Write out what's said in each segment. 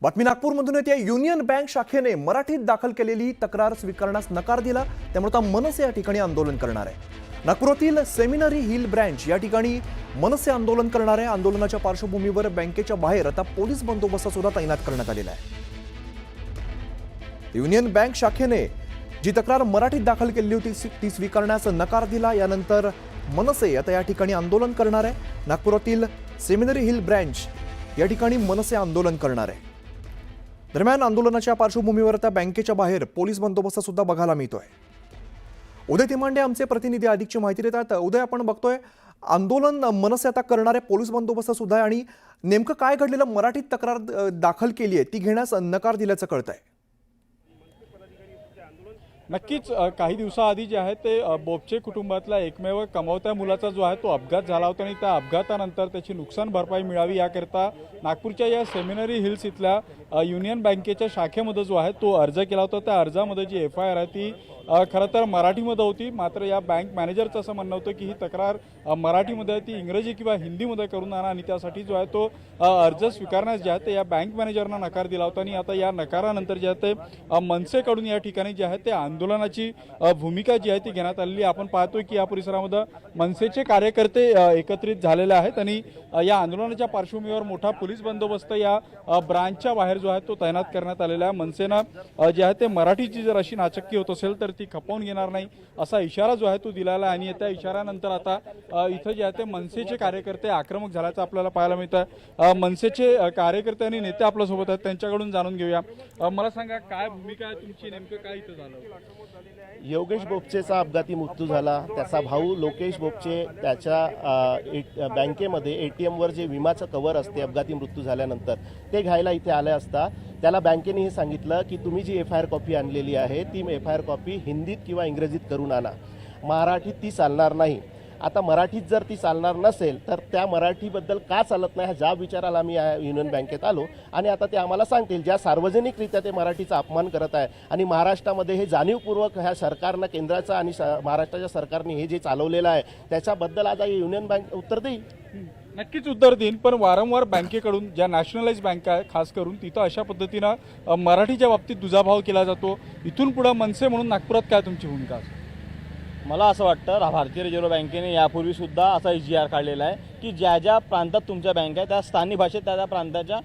बातमी नागपूरमधून येते। Union bank शाखेने मराठीत दाखल केलेली तक्रार स्वीकारण्यास नकार दिला, त्यामुळे आता मनसे या ठिकाणी आंदोलन करणार आहे। नागपुरातील सेमिनरी हिल ब्रांच या ठिकाणी मनसे आंदोलन करणार आहे। आंदोलनाच्या पार्श्वभूमीवर बँकेच्या बाहेर आता पोलीस बंदोबस्त सुद्धा तैनात करण्यात आलेला आहे। युनियन बँक शाखेने जी तक्रार मराठीत दाखल केली होती ती स्वीकारण्यास नकार दिला, यानंतर मनसे आता या ठिकाणी आंदोलन करणार आहे। नागपुरातील सेमिनरी हिल ब्रांच या ठिकाणी मनसे आंदोलन करणार आहे। दरम्यान आंदोलनाच्या पार्श्वभूमीवर आता बँकेच्या बाहेर पोलीस बंदोबस्त सुद्धा बघायला मिळतोय। उदय तिमांडे आमचे प्रतिनिधी अधिकची माहिती देतात। उदय, आपण बघतोय आंदोलन मनसे आता करणारे, पोलीस बंदोबस्त सुद्धा आहे आणि नेमकं काय घडलेलं, मराठीत तक्रार दाखल केली आहे ती घेण्यास नकार दिल्याचं कळतंय। नक्कीच काही दिवसाआधी जे आहे ते बोपचे कुटुंबातल्या एकमेव कमावत्या मुलाचा जो आहे तो अपघात झाला होता आणि त्या अपघातानंतर त्याची नुकसान भरपाई मिळावी याकरता नागपूरच्या या सेमिनरी हिल्स इथल्या युनियन बँकेच्या शाखेमध्ये जो आहे तो अर्ज केला होता। त्या अर्जामध्ये जी FIR आहे ती खरं तर मराठीमध्ये होती, मात्र या बँक मॅनेजरचं असं म्हणणं होतं की ही तक्रार मराठीमध्ये ती इंग्रजी किंवा हिंदीमध्ये करून आणा आणि त्यासाठी जो आहे तो अर्ज स्वीकारण्यास जे आहे ते या बँक मॅनेजरनं नकार दिला होता। आणि आता या नकारानंतर जे आहे ते मनसेकडून या ठिकाणी जे आहे ते आंदोलनाची भूमिका जी आहे ती घेण्यात आलेली। आपण पाहतोय की या परिसरामध्ये मनसेचे कार्यकर्ते एकत्रित झालेले आहेत आणि या आंदोलनाच्या पार्श्वभूमीवर मोठा पोलीस बंदोबस्त या ब्रांचच्या बाहेर जो आहे तो तैनात करण्यात आलेला आहे। मनसेनं जे आहे ते मराठीची जर अशी नाचक्की होत असेल तर ती खपवून घेणार नाही असा इशारा जो आहे तो दिलेला आहे आणि त्या इशाऱ्यानंतर आता इथं जे आहे ते मनसेचे कार्यकर्ते आक्रमक झाल्याचं आपल्याला पाहायला मिळतं। मनसेचे कार्यकर्ते आणि नेते आपल्यासोबत आहेत, त्यांच्याकडून जाणून घेऊया। मला सांगा, काय भूमिका आहे तुमची, नेमकं काय इथं झालं? योगेश बोपचेचा अपघाती मृत्यू झाला। त्याचा भाऊ लोकेश बोपचे त्याच्या बँकेमध्ये ATM वर जे विमाचं कव्हर असते अपघाती मृत्यू झाल्यानंतर ते घ्यायला इथे आले असता त्याला बँकेने हे सांगितलं की तुम्ही जी FIR कॉपी आणलेली आहे ती FIR कॉपी हिंदीत किंवा इंग्रजीत करून आणा, मराठीत ती चालणार नाही। आता मराठीत जर ती चालणार नसेल तर त्या मराठीबद्दल का चालत नाही हा जाब विचारायला आम्ही युनियन बँकेत आलो आणि आता ते आम्हाला सांगतील ज्या सार्वजनिकरित्या ते मराठीचा अपमान करत आहे आणि महाराष्ट्रामध्ये हे जाणीवपूर्वक ह्या सरकारनं, केंद्राचं आणि महाराष्ट्राच्या सरकारने हे जे चालवलेलं आहे त्याच्याबद्दल आता युनियन बँक उत्तर देईल। नक्कीच उत्तर देईन, पण वारंवार बँकेकडून ज्या नॅशनलाइज बँका आहे खास करून तिथं अशा पद्धतीनं मराठीच्या बाबतीत दुजाभाव केला जातो। इथून पुढे मनसे म्हणून नागपुरात काय तुमची भूमिका असेल? मला असं वाटतं भारतीय रिझर्व्ह बँकेने यापूर्वी सुद्धा असा EGR काढलेला आहे की ज्या ज्या प्रांतात तुमच्या बँक आहे त्या स्थानिक भाषेत त्या प्रांताच्या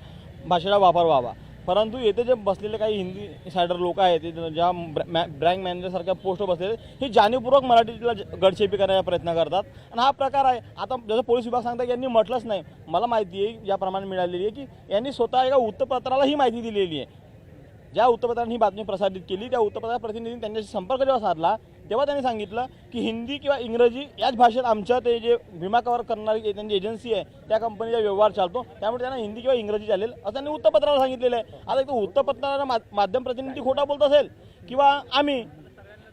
भाषेला वापर व्हावा। परंतु येथे जे बसलेले काही हिंदी सायडर लोक आहेत, ज्या बँक मॅनेजरसारख्या पोस्ट बसलेले, हे जाणीवपूर्वक मराठीला गडचेपी करण्याचा प्रयत्न करतात आणि हा प्रकार आहे। आता जसं पोलीस विभाग सांगतात यांनी म्हटलंच नाही, मला माहिती आहे याप्रमाणे मिळालेली आहे की यांनी स्वतः एका वृत्तपत्राला ही माहिती दिलेली आहे। ज्या वृत्तपत्राने ही बातमी प्रसारित केली त्या वृत्तपत्राच्या प्रतिनिधींनी त्यांच्याशी संपर्क जेव्हा साधला तेव्हा त्यांनी सांगितलं की हिंदी किंवा इंग्रजी याच भाषेत आमच्या ते जे विमा कव्हर करणारी त्यांची एजन्सी आहे त्या कंपनीचा व्यवहार चालतो, त्यामुळे त्यांना हिंदी किंवा इंग्रजी चालेल असं त्यांनी वृत्तपत्राला सांगितलेलं आहे। आता एक वृत्तपत्राला माध्यम प्रतिनिधी खोटा बोलत असेल किंवा आम्ही,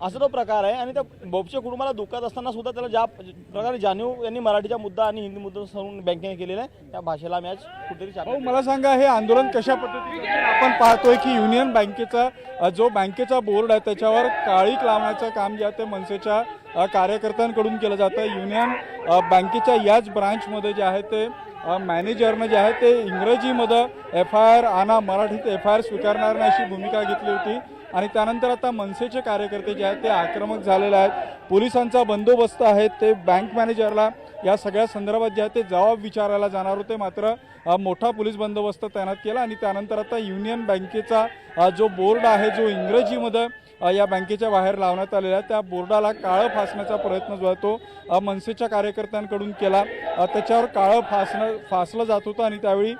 असा तो प्रकार आहे। आणि त्या बोपच्या कुटुंबाला दुःखात असताना सुद्धा त्याला ज्या प्रकारे जाणीव यांनी मराठीचा मुद्दा आणि हिंदी मुद्दा सांगून बँकेने केलेला आहे त्या भाषेला आम्ही आज कुठेतरी मला सांगा, हे आंदोलन कशा पद्धतीने आपण पाहतोय की युनियन बँकेचा जो बँकेचा बोर्ड आहे त्याच्यावर काळीक लावण्याचं काम जे आहे ते मनसेच्या कार्यकर्त्यांकडून केलं जातं। युनियन बँकेच्या याच ब्रांचमध्ये जे आहे ते मॅनेजरनं जे आहे ते इंग्रजीमध्ये FIR आणा, मराठीत FIR स्वीकारणार नाही अशी भूमिका घेतली होती आणि त्यानंतर आता मनसेचे कार्यकर्ते जे आहेत ते आक्रमक झालेले आहेत। पोलिसांचा बंदोबस्त आहे, ते बँक मॅनेजरला या सगळ्या संदर्भात जे आहे ते जबाब विचारायला जाणार होते, मात्र मोठा पोलीस बंदोबस्त तैनात केला आणि त्यानंतर आता युनियन बँकेचा जो बोर्ड आहे जो इंग्रजीमध्ये या बँकेच्या बाहेर लावण्यात आलेला आहे त्या बोर्डाला काळं फासण्याचा प्रयत्न जो आहे तो मनसेच्या कार्यकर्त्यांकडून केला। त्याच्यावर काळं फासलं जात होतं आणि त्यावेळी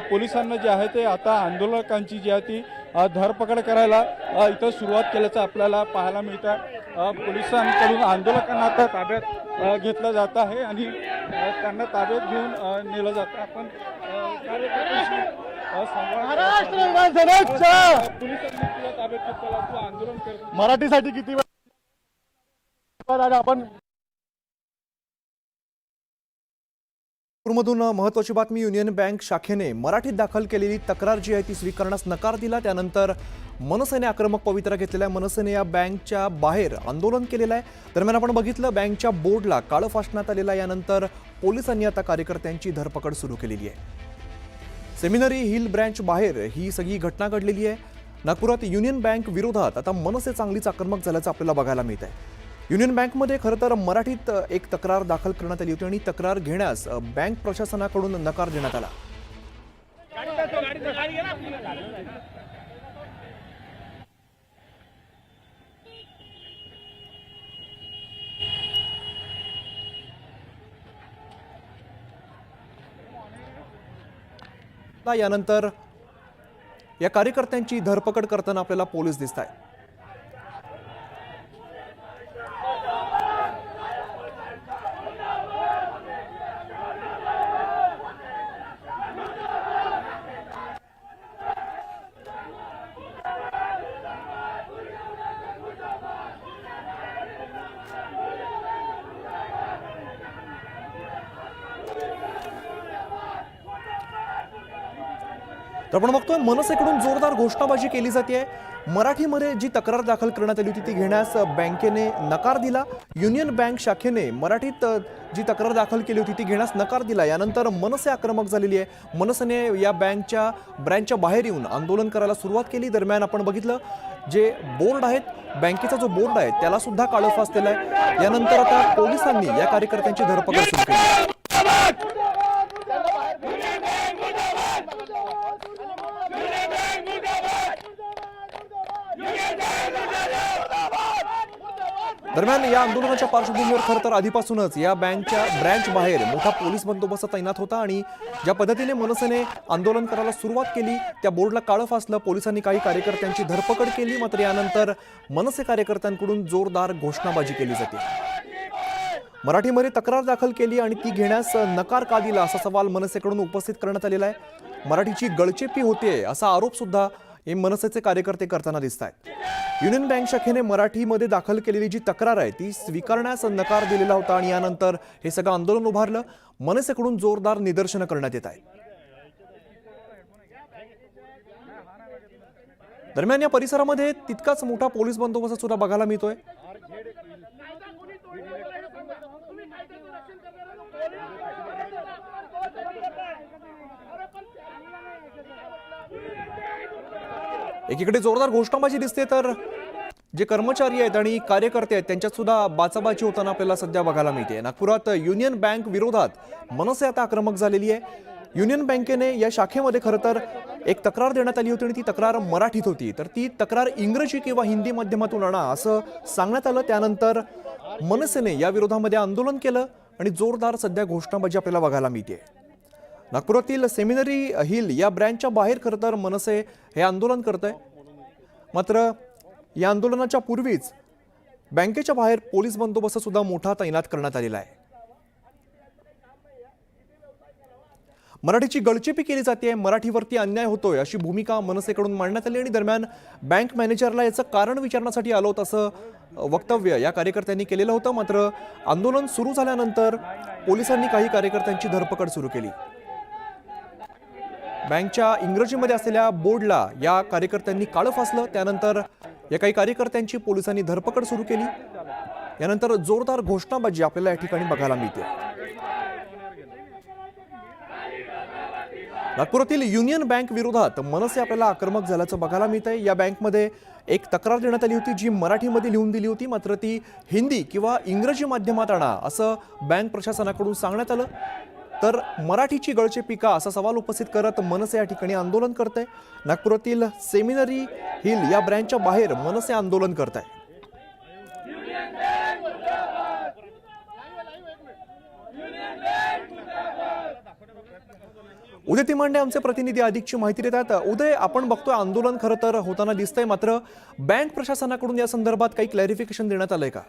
पोलिसांना जे आहे ते आता आंदोलकांची जी आहे ती धरपकड करायला इथं सुरुवात केल्याचं आपल्याला पाहायला मिळतं। पोलिसांकडून आंदोलकांना आता ताब्यात घेतलं जात आहे आणि त्यांना ताब्यात घेऊन नेलं जातं। आपण मराठीसाठी किती वेळ आपण नागपूरमधून महत्त्वाची बातमी। युनियन बँक शाखेने मराठीत दाखल केलेली तक्रार जी आहे ती स्वीकारण्यास नकार दिला, त्यानंतर मनसेने आक्रमक पवित्रा घेतलेला आहे। मनसेने या बँकच्या बाहेर आंदोलन केलेलं आहे। दरम्यान आपण बघितलं बँकच्या बोर्डला काळं फासण्यात आलेलं आहे, यानंतर पोलिसांनी आता कार्यकर्त्यांची धरपकड सुरू केलेली आहे। सेमिनरी हिल ब्रँच बाहेर ही सगळी घटना घडलेली आहे. नागपुरात युनियन बँक विरोधात आता मनसे चांगलीच आक्रमक झाल्याचं आपल्याला बघायला मिळत आहे. युनियन बँकमध्ये खरं तर मराठीत एक तक्रार दाखल करण्यात आली होती आणि तक्रार घेण्यास बँक प्रशासनाकडून नकार देण्यात आला. यानंतर या कार्यकर्त्यांची धरपकड करताना आपल्याला पोलीस दिसत आहेत. तर आपण बघतोय मनसेकडून जोरदार घोषणाबाजी केली जाते. मराठीमध्ये जी तक्रार दाखल करण्यात आली होती ती घेण्यास बँकेने नकार दिला. युनियन बँक शाखेने मराठीत जी तक्रार दाखल केली होती ती घेण्यास नकार दिला. यानंतर मनसे आक्रमक झालेली आहे. मनसेने या बँकच्या ब्रँचच्या बाहेर येऊन आंदोलन करायला सुरुवात केली. दरम्यान आपण बघितलं जे बोर्ड आहेत, बँकेचा जो बोर्ड आहे त्याला सुद्धा काळं फासलेलं आहे. यानंतर आता पोलिसांनी या कार्यकर्त्यांची धरपकड सुरू केली. दरम्यान या आंदोलनाच्या पार्श्वभूमीवर खरं तर आधीपासूनच या बँकच्या ब्रँच बाहेर मोठा पोलीस बंदोबस्त तैनात होता आणि ज्या पद्धतीने मनसेने आंदोलन करायला सुरुवात केली त्या बोर्डला काळं फासलं. पोलिसांनी काही कार्यकर्त्यांची धरपकड केली. मात्र यानंतर मनसे कार्यकर्त्यांकडून जोरदार घोषणाबाजी केली जाते. मराठीमध्ये तक्रार दाखल केली आणि ती घेण्यास नकार का दिला असा सवाल मनसेकडून उपस्थित करण्यात आलेला आहे. मराठीची गळचेपी होते असा आरोप सुद्धा हे मनसेचे कार्यकर्ते करताना दिसत आहेत. युनियन बँक शाखेने मराठीमध्ये दाखल केलेली जी तक्रार आहे ती स्वीकारण्यास नकार दिलेला होता आणि यानंतर हे सगळं आंदोलन उभारलं. मनसेकडून जोरदार निदर्शनं करण्यात येत आहेत. दरम्यान या परिसरामध्ये तितकाच मोठा पोलीस बंदोबस्त सुद्धा बघायला मिळतोय. एकीकडे जोरदार घोषणाबाजी दिसते तर जे कर्मचारी आहेत आणि कार्यकर्ते आहेत त्यांच्यात सुद्धा बाचाबाची होताना आपल्याला सध्या बघायला मिळते. नागपुरात युनियन बँक विरोधात मनसे आता आक्रमक झालेली आहे. युनियन बँकेने या शाखेमध्ये खरं तर एक तक्रार देण्यात आली होती आणि ती तक्रार मराठीत होती. तर ती तक्रार इंग्रजी किंवा हिंदी माध्यमातून आणा असं सांगण्यात आलं. त्यानंतर मनसेने या विरोधामध्ये आंदोलन केलं आणि जोरदार सध्या घोषणाबाजी आपल्याला बघायला मिळते. नागपुरातील सेमिनरी हिल या ब्रँचच्या बाहेर खरं तर मनसे हे आंदोलन करत आहे. मात्र या आंदोलनाच्या पूर्वीच बँकेच्या बाहेर पोलीस बंदोबस्त सुद्धा मोठा तैनात करण्यात आलेला आहे. मराठीची गळचेपी केली जाते, मराठीवरती अन्याय होतोय अशी भूमिका मनसेकडून मांडण्यात आली आणि दरम्यान बँक मॅनेजरला याचं कारण विचारण्यासाठी आलो तसं वक्तव्य या कार्यकर्त्यांनी केलेलं होतं. मात्र आंदोलन सुरू झाल्यानंतर पोलिसांनी काही कार्यकर्त्यांची धरपकड सुरू केली. बँकच्या इंग्रजीमध्ये असलेल्या बोर्डला या कार्यकर्त्यांनी काळं फासलं. त्यानंतर या काही कार्यकर्त्यांची पोलिसांनी धरपकड सुरू केली. यानंतर जोरदार घोषणाबाजी आपल्याला या ठिकाणी बघायला मिळते. नागपुरातील युनियन बँक विरोधात मनसे आपल्याला आक्रमक झाल्याचं बघायला मिळतंय. या बँकमध्ये एक तक्रार देण्यात आली होती जी मराठीमध्ये लिहून दिली होती. मात्र ती हिंदी किंवा इंग्रजी माध्यमात आणा असं बँक प्रशासनाकडून सांगण्यात आलं. तर मराठीची गळचेपी का असा सवाल उपस्थित करत मनसे या ठिकाणी आंदोलन करत आहे. नागपुरातील सेमिनरी हिल या ब्रँचच्या बाहेर मनसे आंदोलन करत आहे. उदय तिमांडे आमचे प्रतिनिधी अधिकची माहिती देतात. उदय, आपण बघतोय आंदोलन खरं तर होताना दिसतंय, मात्र बँक प्रशासनाकडून या संदर्भात काही क्लॅरिफिकेशन देण्यात आलंय का?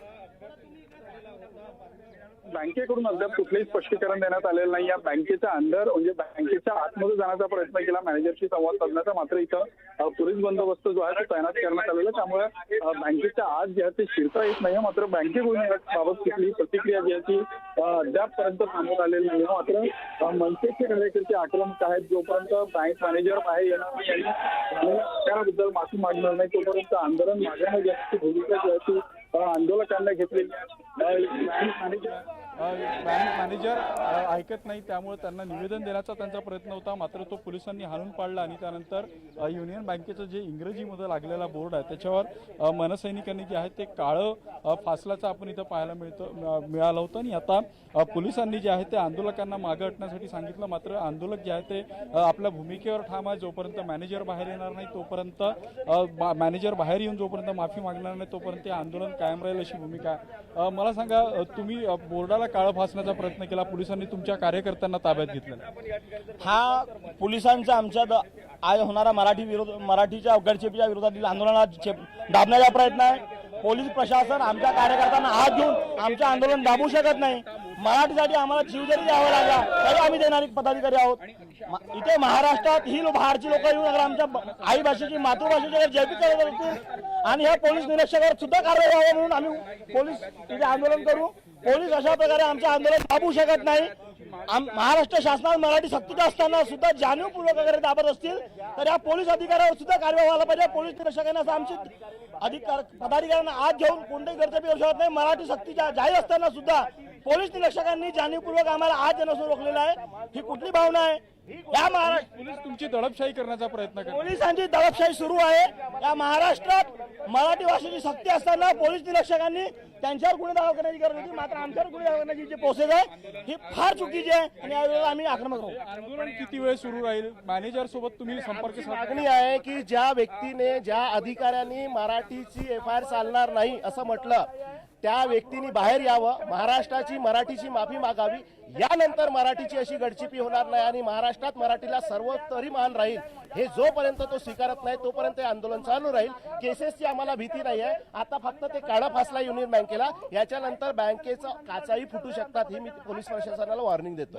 बँकेकडून अद्याप कुठलंही स्पष्टीकरण देण्यात आलेलं नाही. या बँकेच्या अंडर म्हणजे बँकेच्या आतमध्ये जाण्याचा प्रयत्न केला मॅनेजरशी संवाद साधण्याचा, मात्र इथं पोलीस बंदोबस्त जो आहे तो तैनात करण्यात आलेला. त्यामुळे बँकेच्या आत जे आहे ते शिरता येत नाही. मात्र बँकेकडून याबाबत कुठलीही प्रतिक्रिया जी आहे ती अद्यापपर्यंत सांगण्यात आलेली नाही. मात्र मनसेचे कार्यकर्ते आक्रमक आहेत. जोपर्यंत बँक मॅनेजर बाहेर येणार नाही आणि त्याबद्दल माफी मागणार नाही तोपर्यंत आंदोलन मागे न घेण्याची भूमिका जी आहे ती आंदोलकांना घेतलेली आहे. बँक मॅनेजर ऐकत नाही, त्यामुळे त्यांना निवेदन देण्याचा त्यांचा प्रयत्न होता, मात्र तो पोलिसांनी हाणून पाडला आणि त्यानंतर युनियन बँकेचं जे इंग्रजीमध्ये लागलेला बोर्ड आहे त्याच्यावर मनसैनिकांनी जे आहे ते काळं फासल्याचं आपण इथं पाहायला मिळालं होतं. आणि आता पोलिसांनी जे आहे ते आंदोलकांना मागे हटण्यासाठी सांगितलं, मात्र आंदोलक जे आहे ते आपल्या भूमिकेवर ठाम आहे. जोपर्यंत मॅनेजर बाहेर येणार नाही तोपर्यंत मॅनेजर बाहेर येऊन जोपर्यंत माफी मागणार नाही तोपर्यंत हे आंदोलन कायम राहील अशी भूमिका आहे. मला सांगा, तुम्ही बोर्डाला काळं फासण्याचा प्रयत्न केला, पोलिसांनी तुमच्या कार्यकर्त्यांना ताब्यात घेतलं. हा पोलिसांचा आमच्या आज होणारा मराठीच्या अवघडचेपीच्या विरोधातील आंदोलनात दाबण्याचा प्रयत्न आहे. पोलीस प्रशासन आमच्या कार्यकर्त्यांना हात घेऊन आमचं आंदोलन दाबू शकत नाही. मराठीसाठी आम्हाला जीव जरी द्यावा लागला तरी आम्ही देणारे पदाधिकारी आहोत. इथे महाराष्ट्रात ही बाहेरची लोक येऊन अगर आमच्या आई भाषेची मातृभाषेची जयपी करत असतील आणि ह्या पोलीस निरीक्षकावर सुद्धा कारवाई व्हावी म्हणून आम्ही पोलीस इथे आंदोलन करू. पोलीस अशा प्रकारे आमचं आंदोलन दाबू शकत नाही. महाराष्ट्र शासनात मराठी सक्तीचा असताना सुद्धा जाणीवपूर्वक वगैरे दाबत असतील तर या पोलीस अधिकाऱ्यावर सुद्धा कारवाई व्हायला पाहिजे. पोलीस निरीक्षकांना आमची पदाधिकाऱ्यांना आत घेऊन कोणत्याही गैरसोयी होऊ शकत नाही. मराठी सक्तीच्या जाहीर असताना सुद्धा पोलीस निरीक्षकांनी जाणीवपूर्वक आम्हाला आत येण्यास रोखलेलं आहे. ही कुठली भावना आहे? या महाराष्ट्र पोलीस तुमची दडपशाही करण्याचा प्रयत्न करतात. पोलिसांची दडपशाही सुरू आहे. या महाराष्ट्रात मराठी भाषेची सक्ती असताना पोलीस निरीक्षकांनी त्यांच्यावर गुन्हे दाखल करण्याची गरज होती, मात्र आमच्यावर गुन्हे दाखल करण्याची जी प्रोसेस आहे ही फार चुकीची आहे आणि यावेळेला आम्ही आक्रमक राहू. आंदोलन किती वेळ सुरू राहील? मॅनेजर सोबत तुम्ही संपर्क मागणी आहे की ज्या व्यक्तीने ज्या अधिकाऱ्यांनी मराठीची FIR चालणार नाही असं म्हटलं त्या व्यक्तीने बाहेर यावं, महाराष्ट्राची मराठीची माफी मागावी. यानंतर मराठीची अशी गडचिपी होणार नाही आणि महाराष्ट्रात मराठीला सर्वोत्तरी मान राहील. हे जोपर्यंत तो स्वीकारत नाही तोपर्यंत हे आंदोलन चालू राहील. केसेसची आम्हाला भीती नाही आहे. आता फक्त ते काळं फासला युनियन बँकेला, याच्यानंतर बँकेचं काचाही फुटू शकतात ही मी पोलीस प्रशासनाला वॉर्निंग देतो.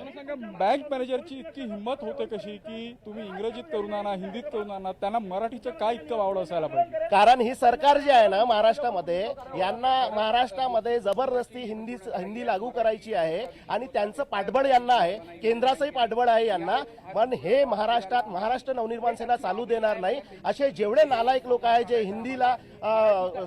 बँक मॅनेजरची इतकी हिंमत होते कशी की तुम्ही इंग्रजीत करून आणा, हिंदीत करून आणा, त्यांना मराठीचं काय इतकं वावड असायला पाहिजे? कारण ही सरकार जी आहे ना महाराष्ट्रामध्ये, यांना महाराष्ट्रामध्ये जबरदस्ती हिंदी लागू करायची आहे आणि त्यांचं पाठबळ यांना आहे, केंद्राचंही पाठबळ आहे यांना. पण हे महाराष्ट्रात महाराष्ट्र नवनिर्माण सेना चालू देणार नाही. असे जेवढे नालायक लोक आहेत जे हिंदीला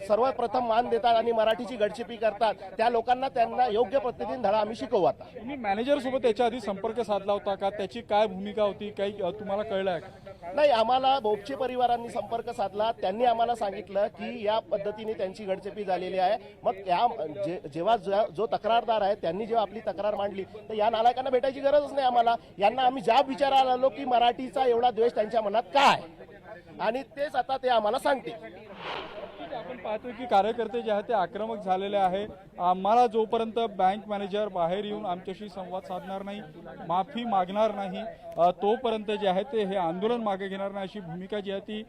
सर्वप्रथम मान देतात आणि मराठीची गडचिपी करतात त्या लोकांना त्यांना योग्य पद्धतीने धडा आम्ही शिकवू. आता तुम्ही मॅनेजर सोबत याच्या आधी संपर्क साधला होता का? त्याची काय भूमिका होती? काही तुम्हाला कळलं का? नाही, आम्हाला बोपचे परिवारांनी संपर्क साधला. त्यांनी आम्हाला सांगितलं की या पद्धतीने त्यांची गडचिपी झालेली आहे. मग या जेव्हा जो तक्रारदार आहे त्यांनी जेव्हा आपली तक्रार मांडली तर या नालायकांना भेटायची गरजच नाही आम्हाला. यांना आम्ही जाब विचारायला आलो की मराठीचा एवढा द्वेष त्यांच्या मनात काय, आणि तेच आता ते आम्हाला सांगतील. आपण पाहतोय की कार्यकर्ते जे आहेत ते आक्रमक झालेले आहे. आम्हाला जोपर्यंत बँक मॅनेजर बाहेर येऊन आमच्याशी संवाद साधणार नाही, माफी मागणार नाही, तोपर्यंत जे आहे ते हे आंदोलन मागे घेणार नाही अशी भूमिका जी आहे ती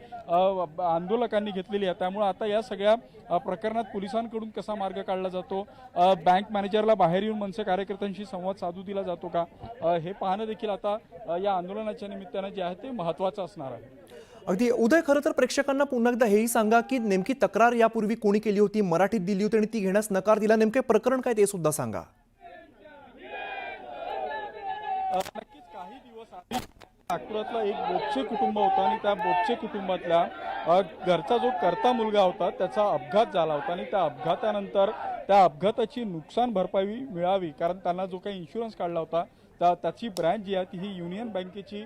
आंदोलकांनी घेतलेली आहे. त्यामुळे आता या सगळ्या प्रकरणात पोलिसांकडून कसा मार्ग काढला जातो, बँक मॅनेजरला बाहेर येऊन मनसे कार्यकर्त्यांशी संवाद साधू दिला जातो का, हे पाहणं देखील आता या आंदोलनाच्या निमित्तानं जे आहे ते महत्त्वाचं असणार आहे. अगदी उदय, खरं तर प्रेक्षकांना पुन्हा एकदा हेही सांगा की नेमकी तक्रार यापूर्वी कोणी केली होती, मराठीत दिली होती आणि ती घेण्यास नकार दिला, नेमके प्रकरण काय ते सुद्धा सांगा. नक्कीच काही दिवस आधी नागपुरातलं एक बोपचे कुटुंब होतं आणि त्या बोपचे कुटुंबातल्या घरचा जो करता मुलगा होता त्याचा अपघात झाला होता आणि त्या अपघातानंतर त्या अपघाताची नुकसान भरपाई मिळावी, कारण त्यांना जो काही इन्शुरन्स काढला होता त्याची ब्रँच जी आहे ती ही युनियन बँकेची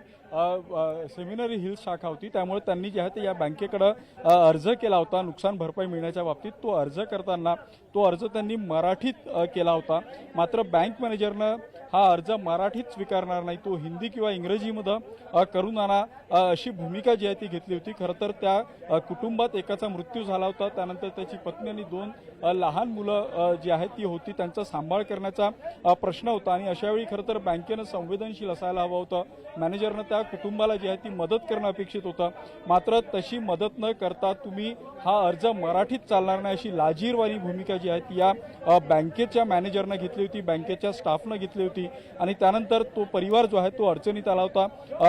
सेमिनरी हिल्स शाखा होती. त्यामुळे त्यांनी जे आहे ते या बँकेकडं अर्ज केला होता नुकसान भरपाई मिळण्याच्या बाबतीत. तो अर्ज त्यांनी मराठीत केला होता, मात्र बँक मॅनेजरनं हा अर्ज मराठीत स्वीकारणार नाही, तो हिंदी किंवा इंग्रजीमध्ये करून आणा अशी भूमिका जी आहे ती घेतली होती. खरं तर त्या कुटुंबात एकाचा मृत्यू झाला होता, त्यानंतर त्याची पत्नी आणि 2 लहान मुलं जी आहेत ती होती, त्यांचा सांभाळ करण्याचा प्रश्न होता आणि अशावेळी खरं तर बँकेनं संवेदनशील असायला हवं होतं. मॅनेजरनं त्या कुटुंबाला जी आहे ती मदत करणं अपेक्षित होतं, मात्र तशी मदत न करता तुम्ही हा अर्ज मराठीत चालणार नाही अशी लाजीरवाणी भूमिका जी आहे ती या बँकेच्या मॅनेजरनं घेतली होती, बँकेच्या स्टाफनं घेतली होती. होती आणि त्यानंतर तो परिवार जो आहे तो अडचणीत आला होता,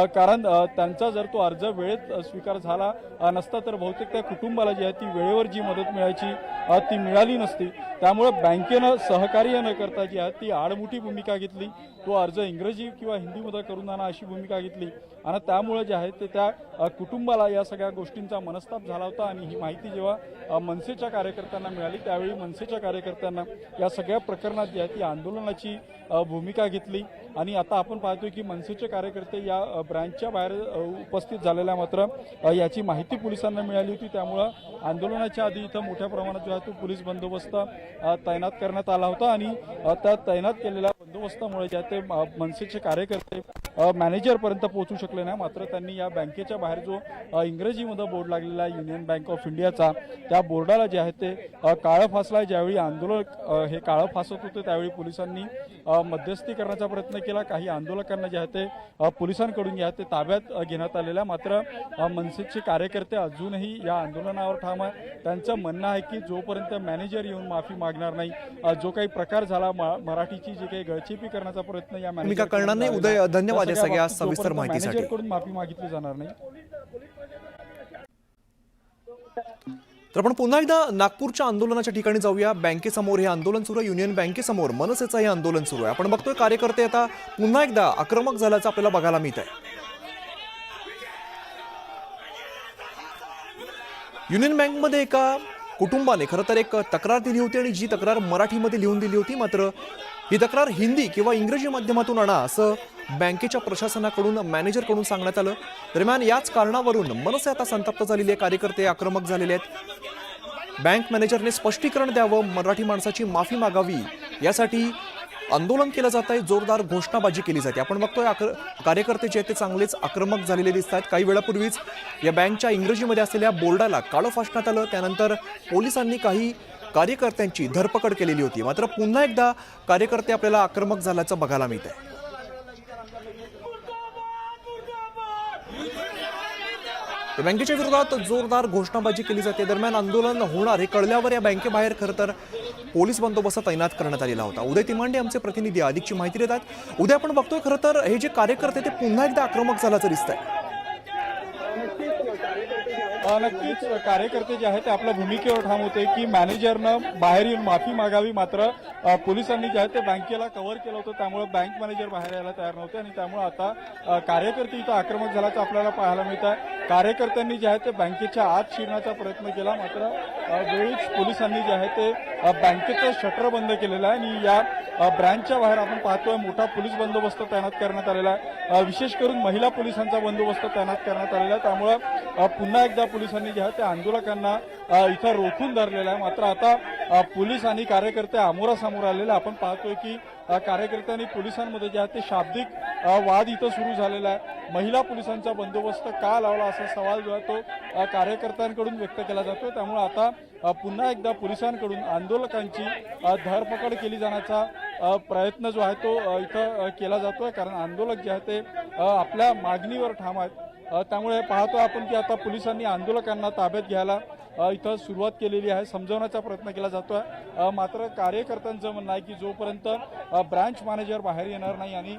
कारण त्यांचा जर तो अर्ज वेळेत स्वीकार झाला नसता तर बहुतेक त्या कुटुंबाला जी आहे ती वेळेवर जी मदत मिळायची ती मिळाली नसती. त्यामुळे बँकेनं सहकार्य न करता जी आहे ती आडमुठी भूमिका घेतली, तो अर्ज इंग्रजी किंवा हिंदीमध्ये करून आणा अशी भूमिका घेतली आणि त्यामुळे जे आहे ते त्या कुटुंबाला या सगळ्या गोष्टींचा मनस्ताप झाला होता. आणि ही माहिती जेव्हा मनसेच्या कार्यकर्त्यांना मिळाली त्यावेळी मनसेच्या कार्यकर्त्यांना या सगळ्या प्रकरणात जी आहे ती आंदोलनाची भूमिका घेतली. आणि आता आपण पाहतोय की मनसेचे कार्यकर्ते या ब्रँचच्या बाहेर उपस्थित झालेल्या, मात्र याची माहिती पोलिसांना मिळाली होती. त्यामुळं आंदोलनाच्या आधी इथं मोठ्या प्रमाणात जो आहे तो पोलीस बंदोबस्त तैनात करण्यात आला होता आणि त्या तैनात केलेल्या बंदोबस्तामुळे जे ते मनसेचे कार्यकर्ते मॅनेजरपर्यंत पोहोचू शकले नाही. मात्र त्यांनी या बँकेच्या बाहेर जो इंग्रजीमध्ये बोर्ड लागलेला आहे युनियन बँक ऑफ इंडियाचा, त्या बोर्डाला जे आहे ते काळं फासला. ज्यावेळी आंदोलक हे काळं फासत होते त्यावेळी पोलिसांनी मध्यस्थी करण्याचा प्रयत्न केला. काही आंदोलकांना जे आहे ते पोलिसांकडून जे आहे ते ताब्यात घेण्यात आलेल्या, मात्र मनसेचे कार्यकर्ते अजूनही या आंदोलनावर ठाम आहे. त्यांचं म्हणणं आहे की जोपर्यंत मॅनेजर येऊन माफी मागणार नाही, जो काही प्रकार झाला मराठीची जी काही गळचेपी करण्याचा प्रयत्न या भूमिका करणार नाही. उदय, धन्यवाद या सगळ्या सविस्तर माहितीसाठी. मॅनेजरकडून माफी मागितली जाणार नाही. तर आपण पुन्हा एकदा नागपूरच्या आंदोलनाच्या ठिकाणी जाऊया. बँकेसमोर हे आंदोलन सुरू आहे, युनियन बँकेसमोर मनसेचं हे आंदोलन सुरू आहे. आपण बघतोय कार्यकर्ते आता पुन्हा एकदा आक्रमक झाल्याचं आपल्याला बघायला मिळत आहे. युनियन बँकमध्ये एका कुटुंबाने खरं तर एक तक्रार दिली होती आणि जी तक्रार मराठीमध्ये लिहून दिली होती, मात्र ही तक्रार हिंदी किंवा इंग्रजी माध्यमातून आणा असं बँकेच्या प्रशासनाकडून मॅनेजरकडून सांगण्यात आलं. दरम्यान याच कारणावरून मनसे आता संतप्त झालेली आहे, कार्यकर्ते आक्रमक झालेले आहेत. बँक मॅनेजरने स्पष्टीकरण द्यावं, मराठी माणसाची माफी मागावी यासाठी आंदोलन केलं जात आहे, जोरदार घोषणाबाजी केली जाते. आपण बघतोय कार्यकर्ते जे आहेत ते चांगलेच आक्रमक झालेले दिसत आहेत. काही वेळापूर्वीच या बँकच्या इंग्रजीमध्ये असलेल्या बोर्डाला काळं फासण्यात आलं, त्यानंतर पोलिसांनी काही कार्यकर्त्यांची धरपकड केलेली होती. मात्र पुन्हा एकदा कार्यकर्ते आपल्याला आक्रमक झाल्याचं बघायला मिळत आहे. बँकेच्या विरोधात जोरदार घोषणाबाजी केली जाते. दरम्यान आंदोलन होणार हे कळल्यावर या बँकेबाहेर खरं तर पोलीस बंदोबस्त तैनात करण्यात आलेला होता. उदय तिमांडे आमचे प्रतिनिधी अधिकची माहिती देतात. उद्या आपण बघतोय खरं तर हे जे कार्यकर्ते ते पुन्हा एकदा आक्रमक झाल्याचं दिसतंय. नक्कीच कार्यकर्ते जे आहेत ते आपल्या भूमिकेवर ठाम होते की मॅनेजरनं बाहेर येऊन माफी मागावी, मात्र पोलिसांनी जे आहे ते बँकेला कव्हर केलं होतं, त्यामुळे बँक मॅनेजर बाहेर यायला तयार नव्हते आणि त्यामुळे आता कार्यकर्ते इथं आक्रमक झाल्याचं आपल्याला पाहायला मिळत आहे. कार्यकर्त्यांनी जे आहे ते बँकेच्या आत शिरण्याचा प्रयत्न केला, मात्र वेळीच पोलिसांनी जे आहे ते बँकेचं शटर बंद केलेलं आहे आणि या ब्रँचच्या बाहेर आपण पाहतोय मोठा पोलीस बंदोबस्त तैनात करण्यात आलेला आहे. विशेष करून महिला पोलिसांचा बंदोबस्त तैनात करण्यात आलेला आहे. त्यामुळे पुन्हा एकदा पोलिसांनी जे आहे ते आंदोलकांना इथं रोखून धरलेलं आहे. मात्र आता पोलीस आणि कार्यकर्ते आमोरासमोर आलेले आपण पाहतोय की कार्यकर्त्यांनी पोलिसांमध्ये जे आहे ते शाब्दिक वाद इथं सुरू झालेला आहे. महिला पोलिसांचा बंदोबस्त का लावला असा सवाल जो आहे तो कार्यकर्त्यांकडून व्यक्त केला जातो. त्यामुळे आता पुन्हा एकदा पोलिसांकडून आंदोलकांची धरपकड केली जाण्याचा प्रयत्न जो आहे तो इथं केला जातोय, कारण आंदोलक जे आहे ते आपल्या मागणीवर ठाम आहेत. त्यामुळे पाहतो आपण की आता पोलिसांनी आंदोलकांना ताब्यात घ्यायला इथं सुरुवात केलेली आहे, समजवण्याचा प्रयत्न केला जातोय. मात्र कार्यकर्त्यांचं म्हणणं आहे की जोपर्यंत ब्रांच मॅनेजर बाहेर येणार नाही आणि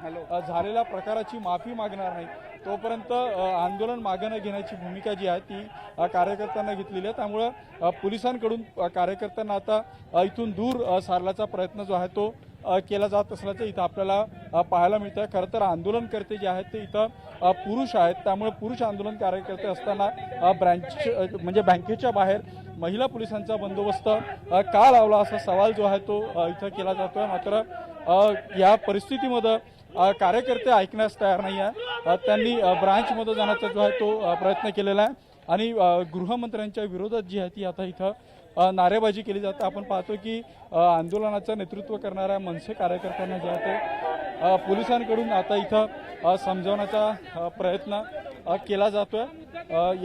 झालेल्या प्रकाराची माफी मागणार नाही तोपर्यंत आंदोलन मागे न घेण्याची भूमिका जी आहे ती कार्यकर्त्यांना घेतलेली आहे. त्यामुळं पोलिसांकडून कार्यकर्त्यांना आता इथून दूर सारण्याचा प्रयत्न जो आहे तो केला जात असल्याचं इथं आपल्याला पाहायला मिळतं. खरं तर आंदोलनकर्ते जे आहेत ते इथं पुरुष आहेत, त्यामुळे पुरुष आंदोलन कार्यकर्ते असताना ब्रँच म्हणजे बँकेच्या बाहेर महिला पोलिसांचा बंदोबस्त का लावला असा सवाल जो आहे तो इथं केला जातोय. मात्र या परिस्थितीमध्ये कार्यकर्ते ऐकण्यास तयार नाही आहे. त्यांनी ब्रांचमध्ये जाण्याचा जो आहे तो प्रयत्न केलेला आहे आणि गृहमंत्र्यांच्या विरोधात जी आहे ती आता इथं नारेबाजी केली जाते. आपण पाहतो की आंदोलनाचं नेतृत्व करणाऱ्या मनसे कार्यकर्त्यांना जे आहे ते पोलिसांकडून आता इथं समजवण्याचा प्रयत्न केला जातोय.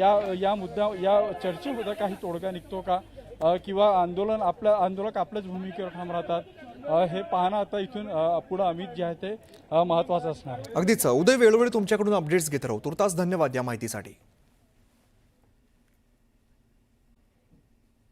या चर्चेमध्ये काही तोडगा निघतो का किंवा आंदोलक आपल्याच भूमिकेवर ठाम राहतात हे पाहणं आता इथून पुढे अमित जे आहे ते महत्त्वाचं असणार. अगदीच उदय, वेळोवेळी तुमच्याकडून अपडेट्स घेत राहू. तुर्तास धन्यवाद या माहितीसाठी.